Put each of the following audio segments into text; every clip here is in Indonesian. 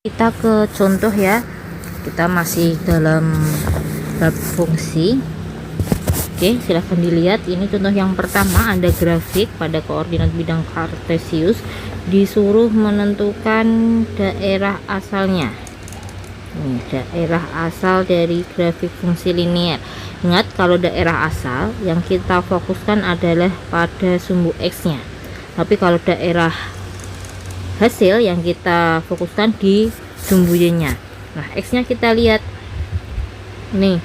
Kita ke contoh ya, kita masih dalam bab fungsi. Oke, silahkan dilihat. Ini contoh yang pertama, ada grafik pada koordinat bidang kartesius, disuruh menentukan daerah asalnya. Ini daerah asal dari grafik fungsi linear. Ingat, kalau daerah asal yang kita fokuskan adalah pada sumbu X nya, tapi kalau daerah hasil yang kita fokuskan di sumbu Y nya. Nah, X nya kita lihat nih,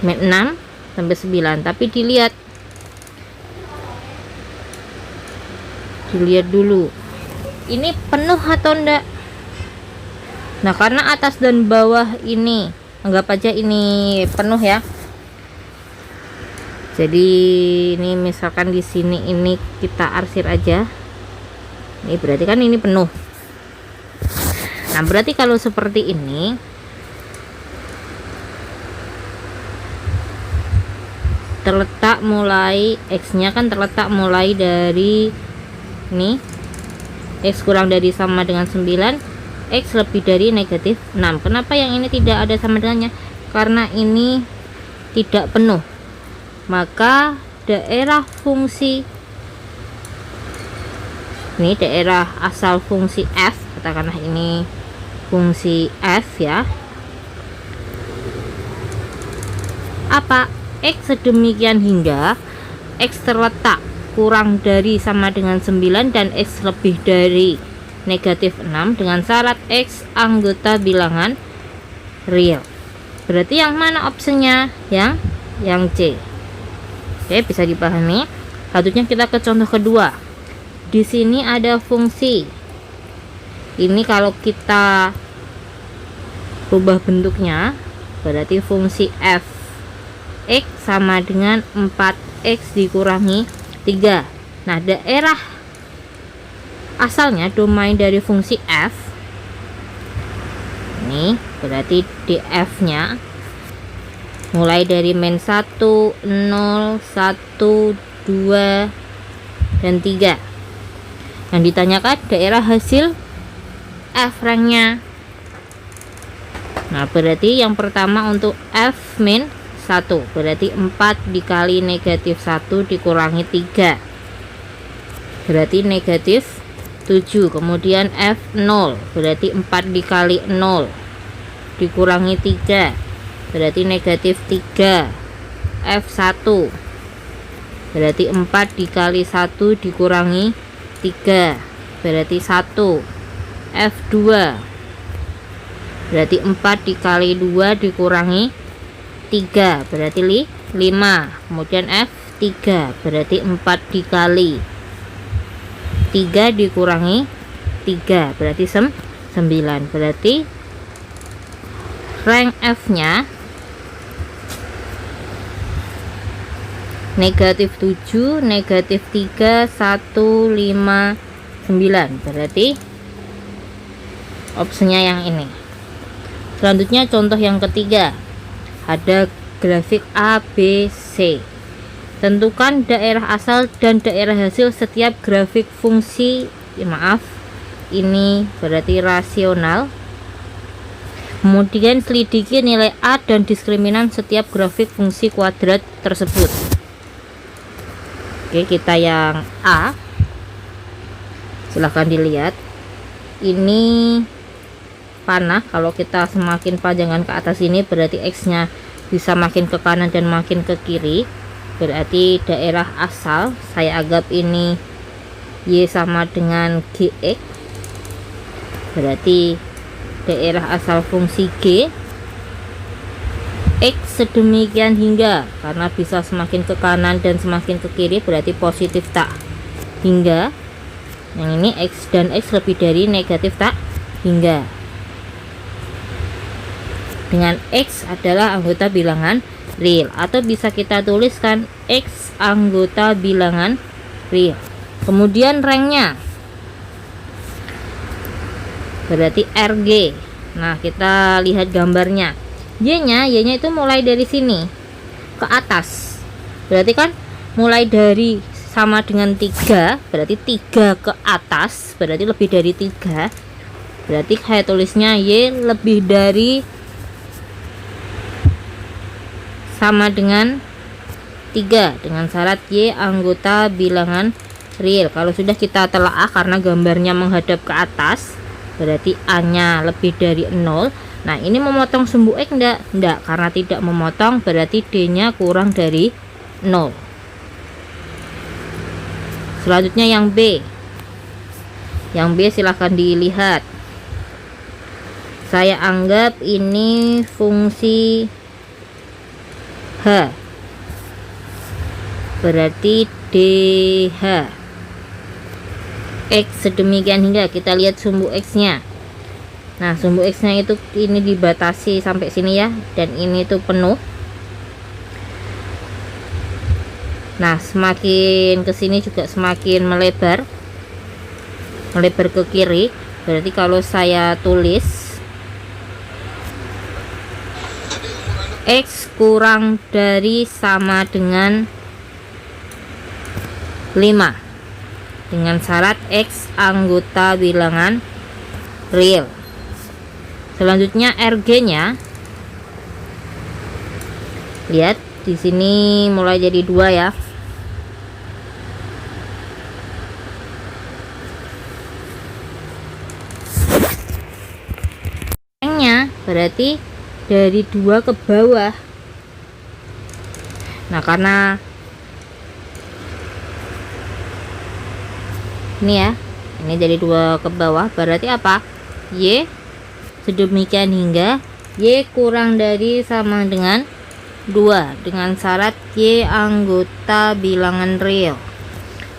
map 6 sampai 9, tapi dilihat dulu ini penuh atau enggak. Nah, karena atas dan bawah ini anggap aja ini penuh ya, jadi ini misalkan di sini ini kita arsir aja. Ini berarti kan ini penuh. Nah, berarti kalau seperti ini terletak mulai X nya kan terletak mulai dari ini X kurang dari sama dengan 9, X lebih dari negatif 6. Kenapa yang ini tidak ada sama dengannya? Karena ini tidak penuh. Maka daerah fungsi ini, daerah asal fungsi f, katakanlah ini fungsi f ya, apa, X sedemikian hingga X terletak kurang dari sama dengan 9 dan X lebih dari negatif 6 dengan syarat X anggota bilangan real. Berarti yang mana opsinya? Yang C. Oke, bisa dipahami. Selanjutnya kita ke contoh kedua. Di sini ada fungsi. Ini kalau kita rubah bentuknya, berarti fungsi f X sama dengan 4X dikurangi 3. Nah, daerah asalnya domain dari fungsi f ini berarti df nya mulai dari min 1, 0, 1, 2 dan 3. Yang ditanyakan daerah hasil f ranknya. Nah, berarti yang pertama untuk f min 1 berarti 4 dikali negatif 1 dikurangi 3 berarti negatif 7. Kemudian f 0 berarti 4 dikali 0 dikurangi 3 berarti negatif 3. f 1 berarti 4 dikali 1 dikurangi 3 berarti 1. f 2 berarti 4 dikali 2 dikurangi 3 berarti 5. Kemudian f 3 berarti 4 dikali 3 dikurangi 3 berarti 9. Berarti rank f nya negatif 7, negatif 3, 1, 5, 9. Berarti opsinya yang ini. Selanjutnya contoh yang ketiga, ada grafik ABC. Tentukan daerah asal dan daerah hasil setiap grafik fungsi ini berarti rasional. Kemudian selidiki nilai A dan diskriminan setiap grafik fungsi kuadrat tersebut. Oke, kita yang A, silahkan dilihat. Ini panah, kalau kita semakin panjangan ke atas ini berarti X nya bisa makin ke kanan dan makin ke kiri. Berarti daerah asal saya anggap ini Y sama dengan GX. Berarti daerah asal fungsi G X sedemikian hingga, karena bisa semakin ke kanan dan semakin ke kiri berarti positif tak hingga. Yang ini X dan X lebih dari negatif tak hingga. Dengan X adalah anggota bilangan real, atau bisa kita tuliskan X anggota bilangan real. Kemudian ranknya berarti RG. Nah, kita lihat gambarnya. Y-nya itu mulai dari sini ke atas. Berarti kan mulai dari sama dengan 3, berarti 3 ke atas, berarti lebih dari 3. Berarti saya tulisnya Y lebih dari sama dengan 3 dengan syarat Y anggota bilangan real. Kalau sudah kita telaah karena gambarnya menghadap ke atas, berarti A nya lebih dari 0. Nah ini memotong sumbu X enggak, karena tidak memotong berarti D nya kurang dari 0. Selanjutnya yang B. Yang B silahkan dilihat. Saya anggap ini fungsi H, berarti DH X sedemikian hingga kita lihat sumbu X nya. Nah sumbu X nya itu ini dibatasi sampai sini ya, dan ini tuh penuh. Nah semakin kesini juga semakin melebar ke kiri. Berarti kalau saya tulis X kurang dari sama dengan 5 dengan syarat X anggota bilangan real. Selanjutnya RG nya, lihat di sini mulai jadi 2 ya. Nya berarti dari 2 ke bawah. Nah karena ini ya, ini dari 2 ke bawah, berarti apa? Y sedemikian hingga Y kurang dari sama dengan 2 dengan syarat Y anggota bilangan real.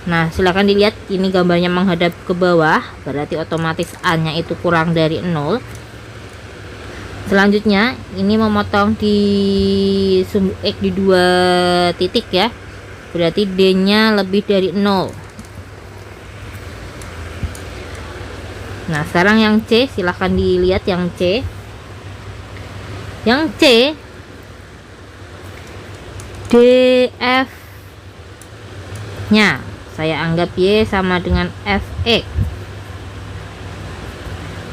Nah silahkan dilihat, ini gambarnya menghadap ke bawah, berarti otomatis A nya itu kurang dari 0. Selanjutnya ini memotong di sumbu X di 2 titik ya, berarti D nya lebih dari 0. Nah sekarang yang C, silahkan dilihat yang C. Yang C DF nya saya anggap Y sama dengan FX,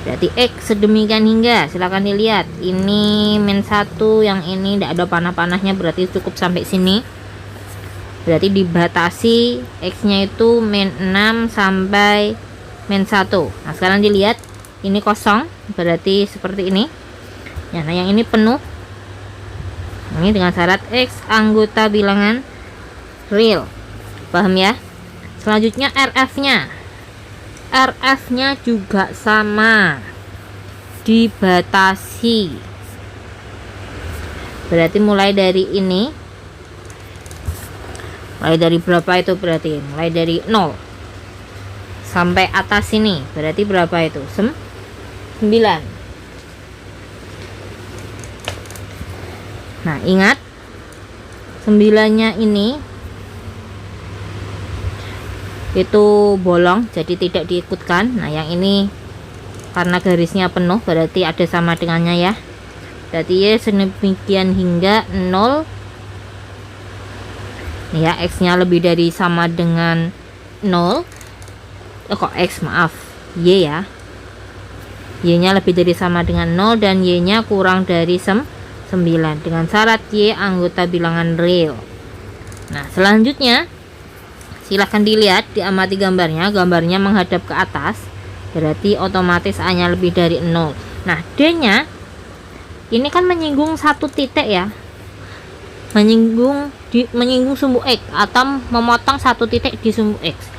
berarti X sedemikian hingga, silahkan dilihat ini min 1, yang ini tidak ada panah-panahnya, berarti cukup sampai sini. Berarti dibatasi X nya itu min 6 sampai min 1. Nah sekarang dilihat ini kosong, berarti seperti ini ya. Nah yang ini penuh, ini dengan syarat X anggota bilangan real, paham ya. Selanjutnya RF nya juga sama, dibatasi, berarti mulai dari ini, mulai dari berapa itu, berarti mulai dari 0 sampai atas sini, berarti berapa itu? 9. Nah ingat 9 nya ini itu bolong, jadi tidak diikutkan. Nah yang ini karena garisnya penuh, berarti ada sama dengannya ya, berarti Y sedemikian hingga 0 nih ya, X nya lebih dari sama dengan 0. Kok X, maaf, Y ya, Y nya lebih dari sama dengan 0 dan Y nya kurang dari 9 dengan syarat Y anggota bilangan real. Nah selanjutnya silahkan dilihat, diamati gambarnya menghadap ke atas, berarti otomatis A nya lebih dari 0. Nah D nya ini kan menyinggung satu titik ya, menyinggung sumbu X atau memotong satu titik di sumbu X.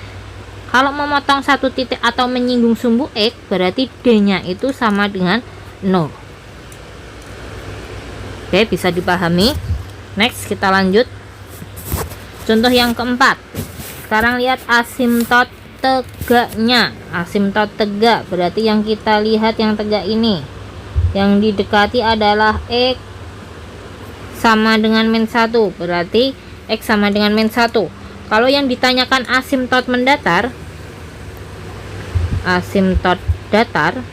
Kalau memotong satu titik atau menyinggung sumbu X, berarti D nya itu sama dengan 0. Oke, bisa dipahami. Next kita lanjut contoh yang keempat. Sekarang lihat asimtot tegaknya. Asimtot tegak berarti yang kita lihat yang tegak ini, yang didekati adalah X sama dengan min 1, berarti X sama dengan min 1. Kalau yang ditanyakan asimtot mendatar, asimtot datar,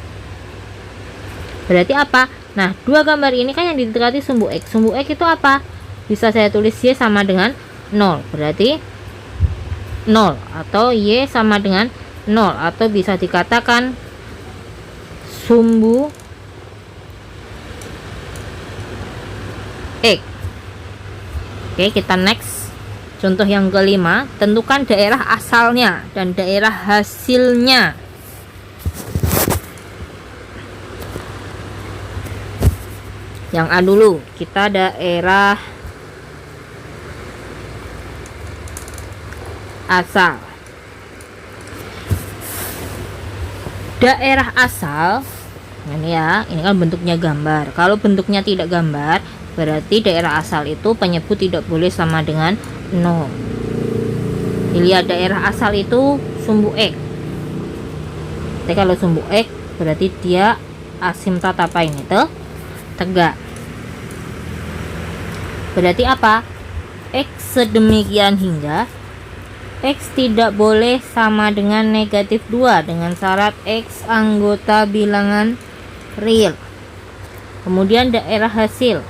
berarti apa? Nah dua gambar ini kan yang didekati sumbu X. Sumbu X itu apa? Bisa saya tulis Y sama dengan 0, berarti 0, atau Y sama dengan 0, atau bisa dikatakan sumbu X. Oke, kita next. Contoh yang kelima, tentukan daerah asalnya dan daerah hasilnya. Yang A dulu, kita daerah asal. Daerah asal, ini ya, ini kan bentuknya gambar. Kalau bentuknya tidak gambar, berarti daerah asal itu penyebut tidak boleh sama dengan 0. Dilihat daerah asal itu sumbu X. Jadi kalau sumbu X berarti dia asimtot apa ini tuh? Tegak. Berarti apa? X sedemikian hingga X tidak boleh sama dengan negatif 2 dengan syarat X anggota bilangan real. Kemudian daerah hasil.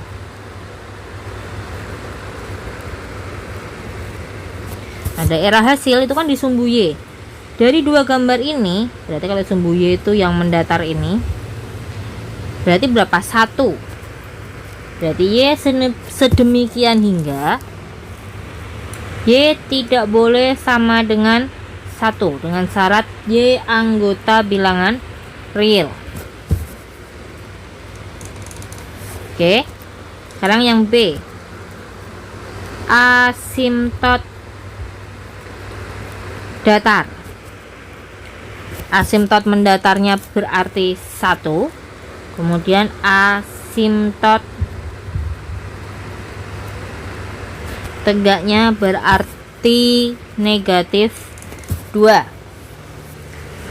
Nah, daerah hasil itu kan di sumbu Y. Dari dua gambar ini, berarti kalau sumbu Y itu yang mendatar ini, berarti berapa? 1. Berarti Y sedemikian hingga Y tidak boleh sama dengan 1 dengan syarat Y anggota bilangan real. Oke. Sekarang yang B. Asimtot datar. Asimtot mendatarnya berarti 1. Kemudian asimtot tegaknya berarti negatif 2.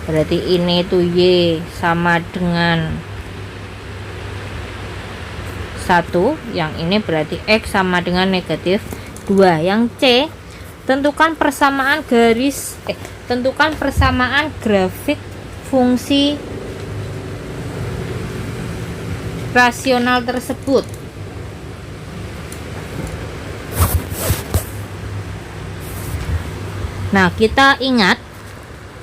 Berarti ini tuh Y sama dengan 1, yang ini berarti X sama dengan negatif 2. Yang C, tentukan persamaan tentukan persamaan grafik fungsi rasional tersebut. Nah, kita ingat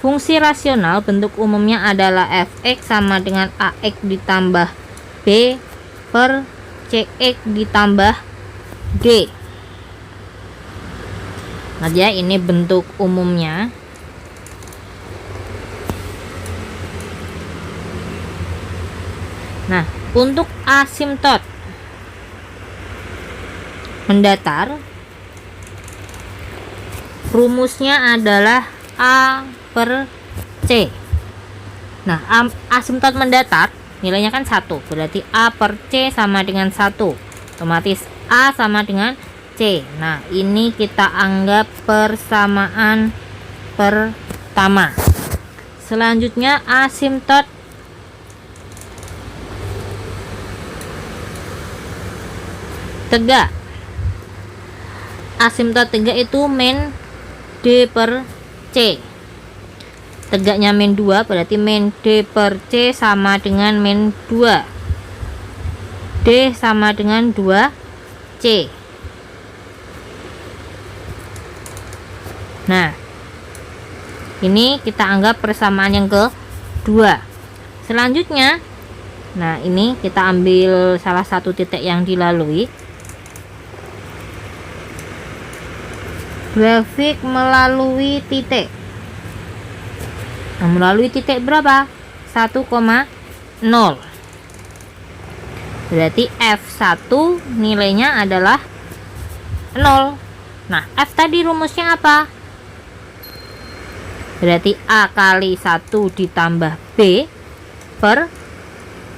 fungsi rasional bentuk umumnya adalah f(x) sama dengan ax ditambah b per cx ditambah d. Nah, ya, ini bentuk umumnya. Nah, untuk asimtot mendatar, rumusnya adalah A per C. Nah, asimtot mendatar nilainya kan 1, berarti A per C sama dengan 1. Otomatis A sama dengan C. Nah, ini kita anggap persamaan pertama. Selanjutnya asimtot tegak. Asimtot tegak itu min D per C. Tegaknya min 2, berarti min D per C sama dengan min 2. D sama dengan 2C. Nah, ini kita anggap persamaan yang kedua. Selanjutnya, nah ini kita ambil salah satu titik yang dilalui. Grafik melalui titik. Nah, melalui titik berapa? 1,0. Berarti F1 nilainya adalah 0. Nah, F tadi rumusnya apa? Berarti A kali 1 ditambah B per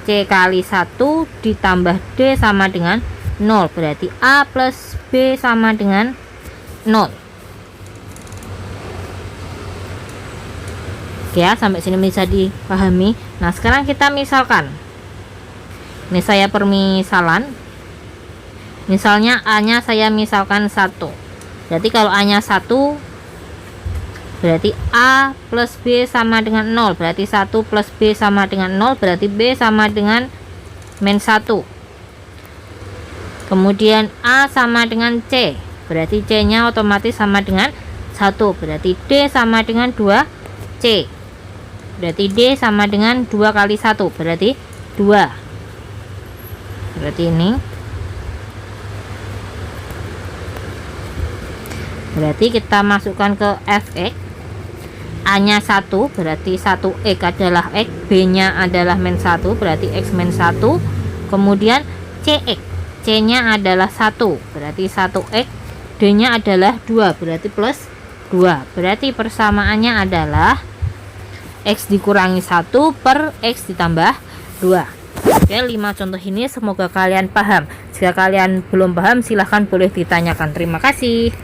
C kali 1 ditambah D sama dengan 0. Berarti A plus B sama dengan 0. Oke ya, sampai sini bisa dipahami. Nah, sekarang kita misalkan. Ini saya permisalan. Misalnya A-nya saya misalkan 1. Berarti kalau A-nya 1, berarti A plus B sama dengan 0. Berarti 1 plus B sama dengan 0. Berarti B sama dengan min 1. Kemudian A sama dengan C. Berarti C-nya otomatis sama dengan 1. Berarti D sama dengan 2C. berarti D sama dengan 2 kali 1, berarti 2. Berarti ini. Berarti kita masukkan ke Fx. A nya 1, berarti 1x adalah x, B nya adalah min 1, berarti x min 1. Kemudian Cx, C nya adalah 1, berarti 1x, D nya adalah 2, berarti plus 2. Berarti persamaannya adalah x dikurangi 1 per x ditambah 2. Oke, 5 contoh ini semoga kalian paham. Jika kalian belum paham silahkan boleh ditanyakan. Terima kasih.